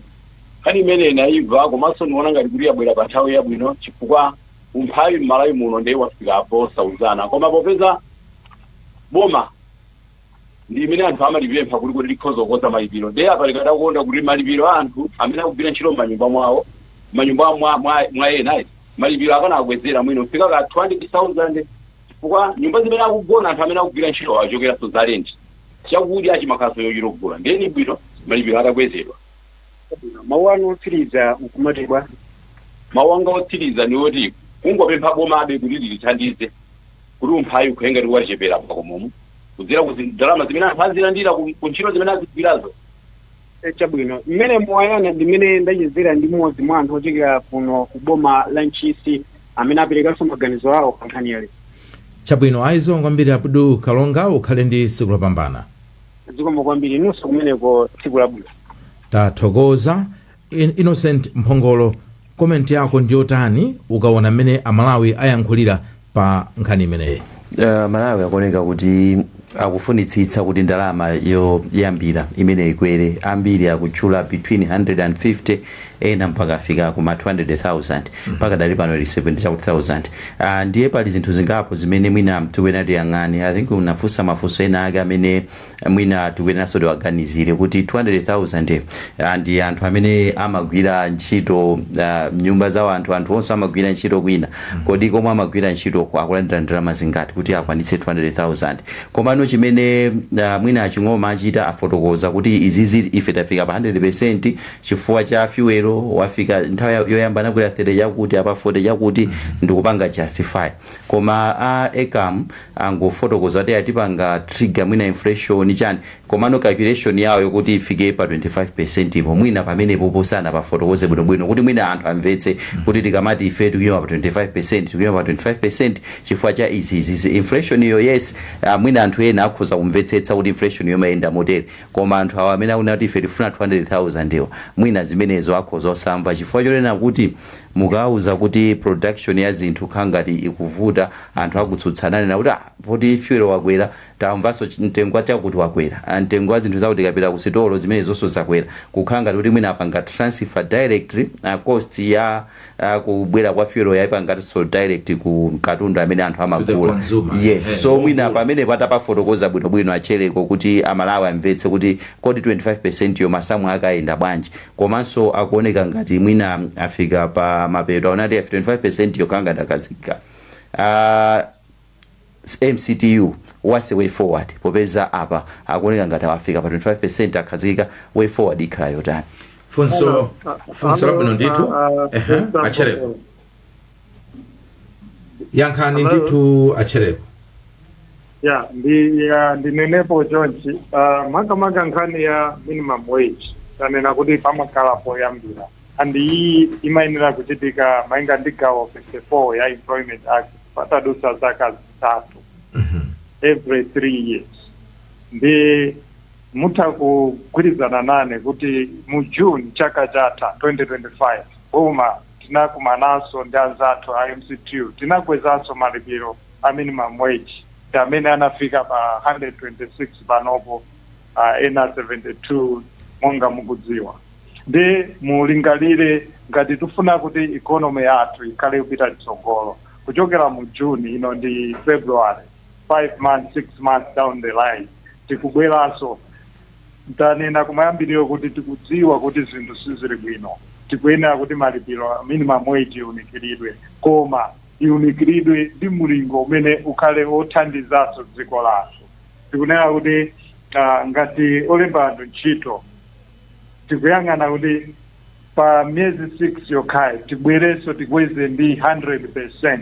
Nkhani imene naimva komanso ndiona ngati kuti yabwera pa nthawi yabwino chifukwa umphawi m'Malawi muno ndiye wafikapo sauzana koma popeza boma ndi imene anthu amalipempha kuti likhoza kukonza malipiro ndiye apalikada kukonda kuti malipiro a anthu amene akugwira ntchito m'manyumba mwawo m'manyumba mwa ena malipiro akana akwezera mwino kufika ka 200,000 chifukwa nyumba zimene akugona anthu amene akugwira ntchito achokera Sozalenti chakudya chimakaso yochirogula ndeni bwino malipiro atakwezedwa.
Mawu anu otsiriza nkumatibwa.
Mawu anga otsiriza ni oti kungopempha boma abe kuti lithandize kuti umphawi ukhenga tiwachepera pakomomo kudzera kuti ndalama zimene anthu azilandira ku ntchito zimene azigwirazo.
Chabwino mmene mwayana ndimene ndachizira ndi mmodzi mwa anthu ochokera kuno ku boma la Ntchisi amene aperekanso maganizo awo pa nkhani yale.
Chabwino aizo kwambiri Abdu Kalonga ukhale ndi tsiku lopambana.
Zikomo kwambiri nunso kumeneko tsiku labwino.
Tathokoza. Innocent Mphongolo, komenti yako ndiyotani ukaona mmene amalawi ayankhulira pa nkhani imeneyi?
Malawi akuoneka kuti akufunitsitsa kuti ndalama yoyambira imene ikwere ambiri akutchula between 150 ena mpaka afika kuma 200,000 mpaka dali pano 70,000. Ndiye pali zinthu zingapo zimene mwina tiwena tiyang'ane. I think unafunsa mafunso ena ake amene mwina tiwena sodi waganizire kuti 200,000 ndi anthu amene amagwira ntchito nyumba za anthu onse amagwira ntchito kwina kodi komwe amagwira ntchito akulandira ndalama zingati kuti akwanitse 200,000. Komano chimene mwina aching'oma achita afotokoza kuti izizi ife tafika pa 100% chifukwa cha fuel wafika nthawi yoyamba nakwera 30 yakuti apa 40 yakuti ndikupanga justify. Koma ekam angofotokoza kuti atipanga trigger mwina inflation chani komano calculation yawo yokuti ifike pa 25% ipo mwina pamene poposana pafotokoze bwinobwino kuti mwina anthu amvetse kuti tikamati ife tikuyima pa 25% tikuyima pa 25% chifukwa cha izi inflation iyo yes mwina anthu ena akhoza kumvetsetsa kuti inflation iyo mayenda motere koma anthu awo amene akuna kuti ife tifuna 200,000 iwo mwina zimenezo akhoza osamva chifukwa chonena kuti mukauza kuti production ya zinthu khangati ikuvuta anthu akutsutsana na kuti poti fuel wakwera tamvaso mtengo wa chakuti wakwera mtengo wa zinthu zakuti kapita kusitolo zimene zonso zakwera kukhanga kuti mwina apanga transfer directly cost ya kubwera kwa fuel yaipanga so direct ku katundu amene anthu amagula. Yes, so mwina pamene patapafotokoza bwinobwino achereko kuti amalawi amvetse kuti kodi 25% yo masamu akayenda bwanji komanso akuoneka ngati mwina afika pa mapeto aonati 25% yokanga dakazika. MCTU what's the way forward popeza apa akuoneka ngati afika pa 25% akhazika way forward ikhala yotani.
Funso labwino ndithu achereko yankhani ndithu achereko.
Ndinenepo chonchi makamaka nkhani ya minimum wage tanena kuti pamakhala poyambira and iyi imayenera kuchitika mainga ndi gawo 54 ya Employment Act patadusa zaka zitatu every 3 years. Ndi mutha kugwirizana nane kuti mu June chaka chatha 2025 boma tinakumanaso ndi anzathu a MCTU tinakwezanso malipiro a minimum wage amene anafika pa 126 panopo ena 72 monga mukudziwa. Ndi mulingalire ngati tufuna kuti economy yathu ikhale kupita tsogolo kuchokera mu June ino ndi February 5 months 6 months down the line tikubweranso tanena kumayambiriro kuti tikudziwa kuti zinthu sizili bwino tikuyenera kuti malipiro minimum wage iunikiridwe koma iunikiridwe ndi mulingo umene ukhale othandizaso dziko lathu. Tikunena kuti ngati olemba anthu ntchito tikuyang'ana kuti pa miyezi 6 yokhayi tibwerenso tikweze ndi 100%.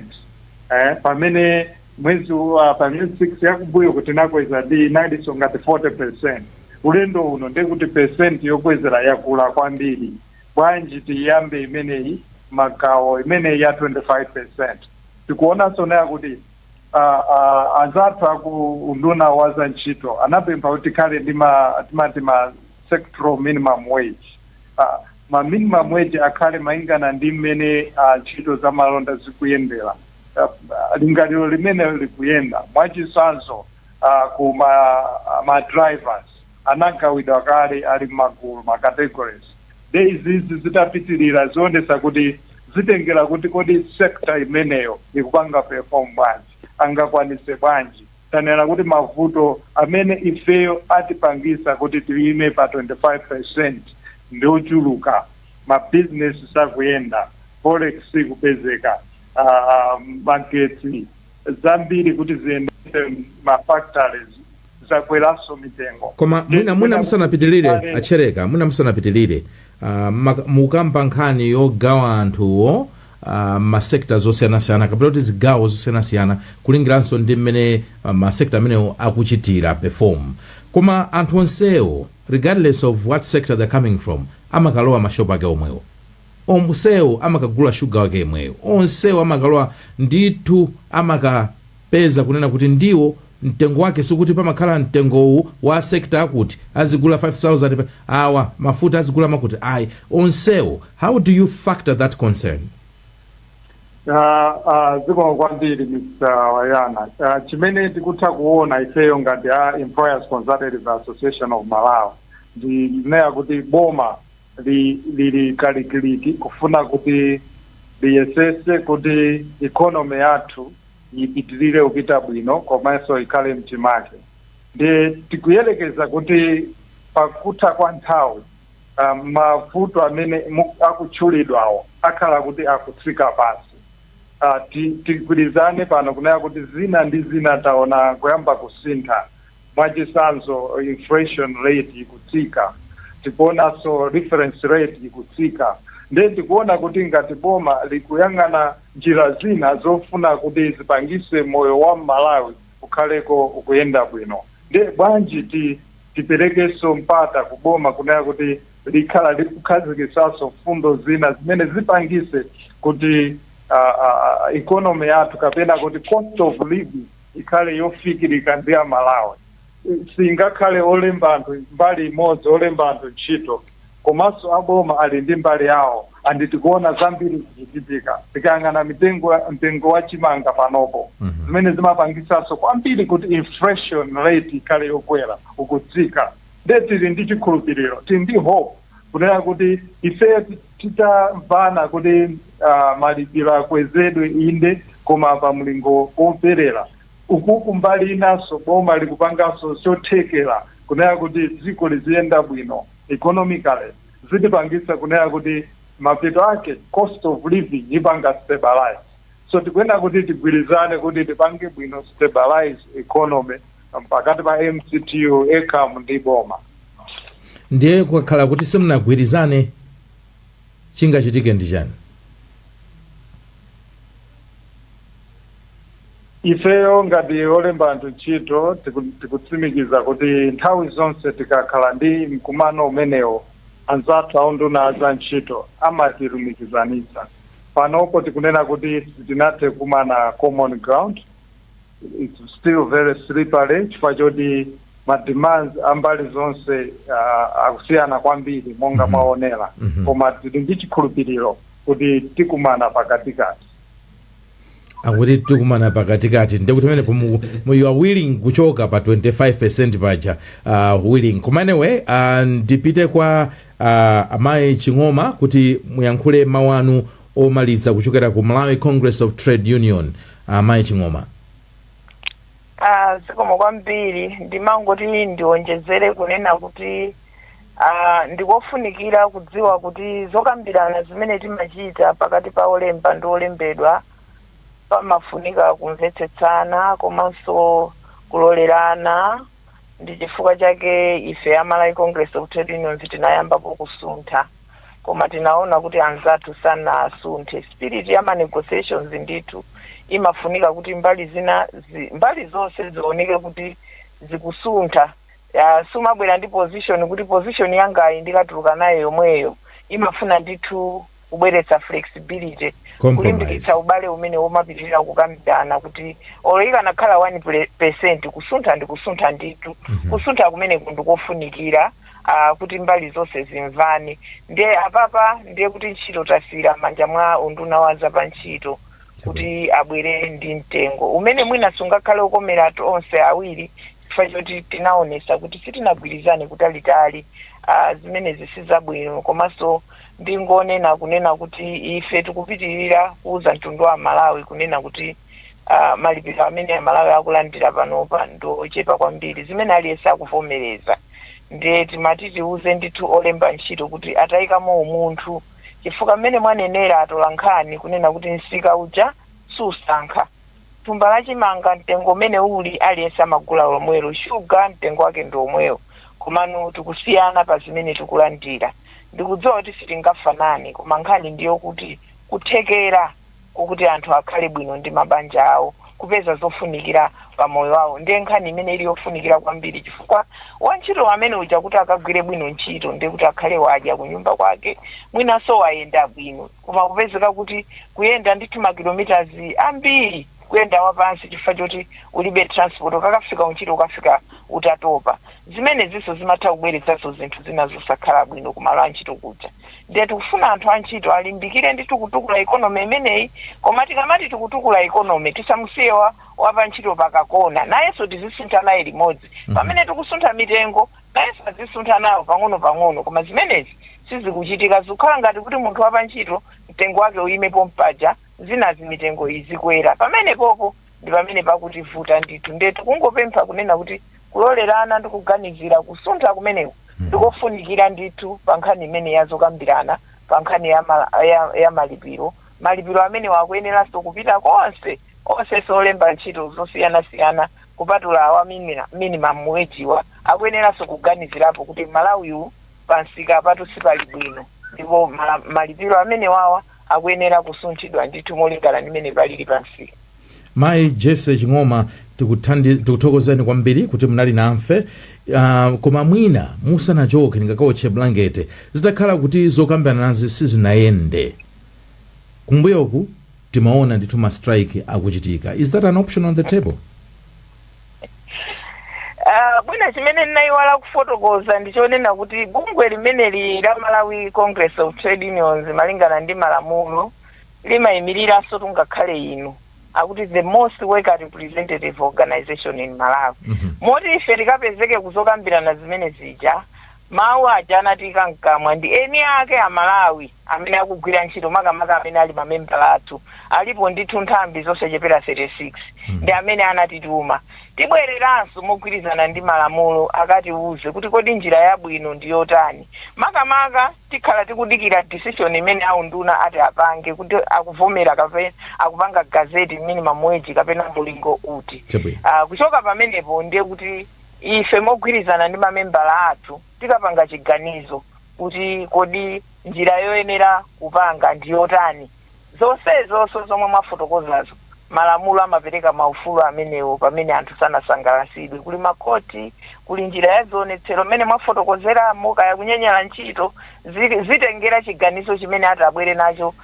Pamene mwezi pa miyezi 6 yakumbuyo kuti nakweza ndi nadiso ngati 40%. Ulendo uno ndekuti percent yokwezera yakula kwambiri. Bwanji tiyambe imeneyi magawo imeneyi ya 25%. Tikuona sonaya kuti azathu aku unduna waza ntchito anapempha kuti khale ndi ma sectoral minimum wage. Ma minimum wage akhale maingana ndi mmene ntchito za malonda zikuyendera. Lingaliro limene likuyenda mwachisanzo ku ma drivers anagawidwa kale ali magulu ma categories. Izi zitapitirira zionesa kuti zitengera kuti kodi sector imeneyo ikupanga perform bwanji angakwanise bwanji tanena kuti mavuto amene ifeyo atipangisa kuti tiyime pa 25% ndiochuluka ma business sakuyenda forex kupezeka magetsi zambiri kuti ziyendese mafactories zakweranso mitengo.
Koma mwina musanapitilire achereka mwina musanapitilire mukamba nkhani yogawa anthuwo masekta zosiyanasiyana kapena kuti zigawo zosiyanasiyana kulingiranso ndi mmene masekta amenewo akuchitira perform. Koma anthu onsewo regardless of what sector they're coming from amakalowa mashopu ake omwewo, onsewo amakagula shuga wake omwewo, onsewo amakalowa ndithu amakapeza kunena kuti ndiwo mtengo wake sikuti pamakhala mtengowu wa sekta akuti azigula 5,000 awa mafuta azigula makuti ayi onsewo. How do you factor that concern?
Zikomo kwambiri Mr. Wayana. Chimene tikutha kuona ifeyo ngati Employers Consultative Association of Malawi ndineya kuti boma lili kalikiliki kufuna kuti liyesese kuti economy yathu ipitirire kupita bwino komanso ikhale mchimake. Ndi tikuyelekeza kuti pakutha kwa nthawi mavuto amene akutchulidwawo akhala kuti akutsika pansi. Tigwirizane pano kunena kuti zina ndi zina taona kuyamba kusintha, mwachisanzo inflation rate ikutsika, tikuonanso reference rate ikutsika. Ndiye tikuona kuti ngati boma likuyang'ana njira zina zofuna kuti zipangise moyo wa Malawi ukhaleko ukuyenda bwino. Ndiye bwanji tiperekeso mpata kuboma kunena kuti likhala likukhazikisaso fundo zina zimene zipangise kuti economy yathu kapena kuti cost of living ikhale yofikirika ndi ya Malawi. Singakhale olemba anthu mbali imodzi olemba anthu ntchito komanso aboma ali ndi mbali yawo anditikuona zambiri kuchitika. Tikayang'ana mtengo wa chimanga panopo zimene zimapangisaso kwambiri kuti inflation rate ikhale yokwera ukutsika. Ndiye tili ndi chikhulupiriro, tili ndi hope kunena kuti ifeyo titamvana kuti malipiro akwezedwe inde koma pa mlingo womverera. Ukuku mbali inaso boma likupangaso chothekera kunena kuti dziko liziyenda bwino economically, zitipangisa kunena kuti mapeto ake cost of living ipanga stabilize. So tikuena kuti tigwirizane kuti tipange bwino stabilize economy pakati pa MCTU, ECAM ndi boma.
Ndiye kukhala kuti simunagwirizane chingachitike ndi chani?
Ifeyo ngati olemba anthu ntchito tikutsimikiza kuti nthawi zonse tikakhala ndi mkumano umenewo anzathu aunduna za ntchito amatilumikizanitsa. Panopo tikunena kuti tinathe kumana common ground. It's still very slippery chifukwa choti mademands ambali zonse akusiyana kwambiri monga maonera. Koma tili ndi chikhulupiriro kuti tikumana pakatikati.
Akuti tikumana pakatikati ndikuti pamene you are willing kuchoka pa 25% paja willing. Koma anyway ndipite kwa amayi Ching'oma kuti muyankhule mawu anu omaliza kuchokera ku Malawi Congress of Trade Union. Amayi Ching'oma.
Zikomo kwambiri ndimangoti ndionjezere kunena kuti ndikofunikira kudziwa kuti zokambirana zimene timachita pakati pa olemba ndi olembedwa pamafunika kumvetsetsana komanso kulolerana. Ndi chifukwa chake ife ya Malawi Congress of Trade Unions tinayambapo kusuntha koma tinaona kuti anzathu sanasunthe. Spirit ya negotiations ndithu imafunika kuti mbali zonse zioneke kuti zikusuntha. Sumabwera ndi position kuti position yangayi ndikatuluka nayo yomweyo. Imafuna ndithu kubweretsa flexibility, kulimbikitsa ubale umene womapitirira kukambirana kuti oloyika nakhala 1% kusuntha ndi kusuntha ndithu. Kusuntha kumene kundikofunikira kuti mbali zonse zimvane. Ndiye apapa ndiye kuti ntchito tasira manja mwa unduna wa zapantchito kuti abwere ndi mtengo umene mwina sungakhale ukomera onse awiri chifukwa choti tinaonesa kuti sitinagwirizane kutalitali zimene zisizabwino. Komanso ndingonena kunena kuti ife tikupitirira kuuza mtundu wa Malawi kunena kuti malipiro amene Malawi akulandira panopa ndochepa kwambiri zimene aliyesa kuvomereza. Ndiye timati tiuze ndithu olemba ntchito kuti atayikamo umunthu chifukwa mmene mwanenera atolankhani kunena kuti nsika uja susankha. Thumba la chimanga mtengo umene uli aliyense amagula lomwelo, shuga mtengo wake ndi omwewo, komano tikusiyana pa zimene tikulandira. Ndikudziwa kuti sitingafanane, koma nkhani ndiyo kuti kuthekera kuti anthu akhale bwino ndi mabanja awo, kupeza zofunikira pa moyo wawo ndiye nkhani imene ili yofunikira kwambiri, chifukwa wantchito amene uja kuti akagwire bwino ntchito ndiye kuti akhale wadya kunyumba kwake, mwinaso wayenda bwino. Koma kupezeka kuti kuyenda ndithu makilometers ambiri kuyenda wapansi chifukwa choti ulibe transport, ukakafika untchito ukafika utatopa, zimene ziso zimatha kubweretsanso zinthu zina zosakhala bwino kumalo antchito kuja. Ndiye tikufuna anthu antchito alimbikire ndithu kutukula ikonomi imeneyi, koma tikamati tikutukula ikonomi tisamusiye wapa ntchito pakakona, nayenso tizisuntha naye limodzi. Pamene tikusuntha mitengo nayenso azisuntha nawo pang'ono, koma zimenezi sizikuchitika. Zikukhala ngati kuti munthu wapa ntchito mtengo wake uyimepo mpaja, zinazi mitengo izikwera. Pamene popo ndi pamene pakutivuta ndithu. Ndiye tikungopempha kunena kuti kulolerana ndi kuganizira kusuntha kumeneku ndikofunikira ndithu pa nkhani imene yazokambirana, pa nkhani ya malipiro amene wakuyeneranso kupita onse solemba ntchito zosiyana-siyana kupatula awa minimum wage wa akuyeneranso kuganizirapo kuti Malawiyu pansika patu sipali bwino, ndipo malipiro amene wawa akuyenera kusunthidwa ndithu molingana nimene palili pansika.
Mai Jesse Chingoma, tikuthokozeni kwambiri kuti munali namfe, koma mwina musanachoke ndingakaotche blanket zitakhala kuti zokambirana nazi sizinayende kumbuyoku timaona ndithu ma strike akuchitika. Is that an option on the table?
Bwina chimene ninayiwala kufotokoza ndichonena kuti bungwe limeneli la Malawi Congress of Trade Unions malingana ndi malamulo limayimiriranso tungakhale inu akuti the most worker representative organization in Malawi. Moti ife tikapezeke kuzokambirana zimene zija, mawu aja anatika mkamwa ndi eni ake a Malawi amene akugwira ntchito makamaka amene ali mamembala athu alipo ndithu nthambi zosachepera 36 ndi amene anatituma tibwereranso mogwirizana ndi malamulo akatiuze kuti kodi njira yabwino ndiyotani. Makamaka tikhala tikudikira decision imene aunduna ati apange kuti akuvomera kapena akupanga gazeti minimum wage kapena mulingo uti. Kuchoka pamenepo ndiye kuti ife mogwirizana ndi mamembala athu tikapanga chiganizo kuti kodi njira yoyenera kupanga ndiyotani. Zonsezo zomwe mwafotokozazo malamulo amapereka maufulu amenewo pamene anthu sanasangalasidwe, kuli makoti, kuli njira ya zionetsero mmene mwafotokozeramo kaya kunyenyera ntchito zitengera chiganizo chimene atabwere nacho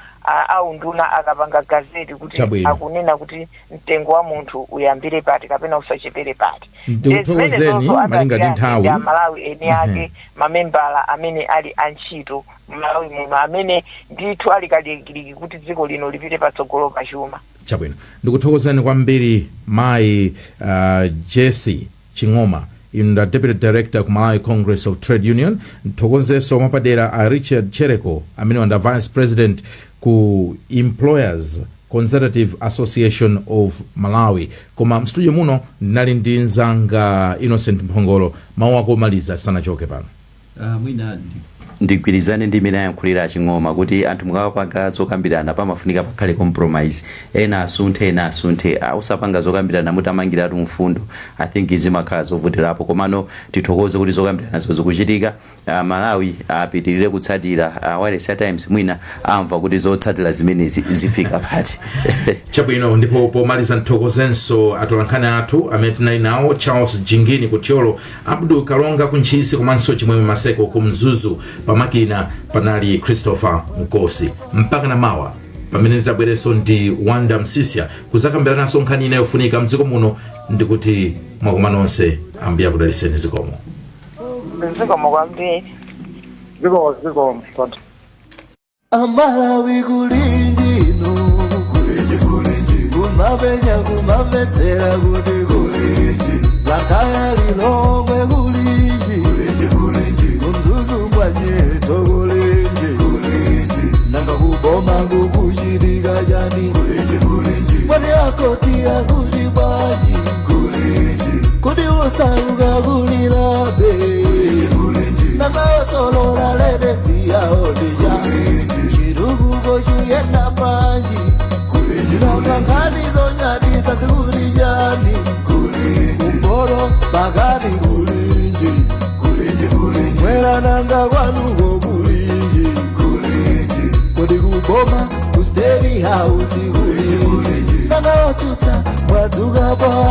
aunduna akapanga gazeti kuti akunena kuti mtengo wa munthu uyambire pati kapena usachepere pati.
Ndikuthokozeni malinga ndi nthawi
ya Malawi eni ake mamembala amene ali antchito Malawi muno amene ndithu ali kalikiliki kuti dziko lino lipite patsogolo pa chuma.
Chabwino, ndikuthokozeni kwambiri Mai Jesse Chingoma, inu Deputy Director ku Malawi Congress of Trade Union. Nthokozenso mwapadera a Richard Chereko amene wanda Vice President ku Employers Consultative Association of Malawi. Koma mstudio muno ndinali ndi nzanga Innocent Mphongolo, mawu akomaliza sanachoke pano.
Mwina ndigwirizane ndi imene ayankhulira Chingoma kuti anthu mukapanga zokambirana pamafunika pakhale compromise, ena asunthe usapanga zokambirana mutamangiratu mfundo. I think zimakhala zovutirapo, komano tithokoze kuti zokambirana zikuchitika. Malawi apitirire kutsatira wireless times mwina amva kuti zotsatira zimene zifika pati.
Chabwino, ndipo pomaliza nthokozenso atolankhani athu amene tinali nawo, Charles Jingini Kutyolo, Abdul Kalonga Kunchisi komanso Chimwemwe Maseko kumzuzu, pamakina panali Christopher Mkosi. Mpaka na mawa pamene tabwereso ndi Wanda Msisia kuzakambirana nkhani inayofunika mdziko muno, ndikuti mwakoma nonse ambuye akudaliseni. Zikomo
kwambiri.
Zikomo.
Amalawi kulindino kumapenya kumapetsera kuti kulinji lakaya lilongwe kulinji kumzuzu mwanyeto kulinji nanga kuboma kukuchitika chani mwani akotia kuti bwanji kuti usauka kulilabe nanga osolola ledesi yaodija Moro bagari kulinji mwera nanga kwanuko kulinji kodi kuboma kusteri house kulinji nanga otuta mwadzuka po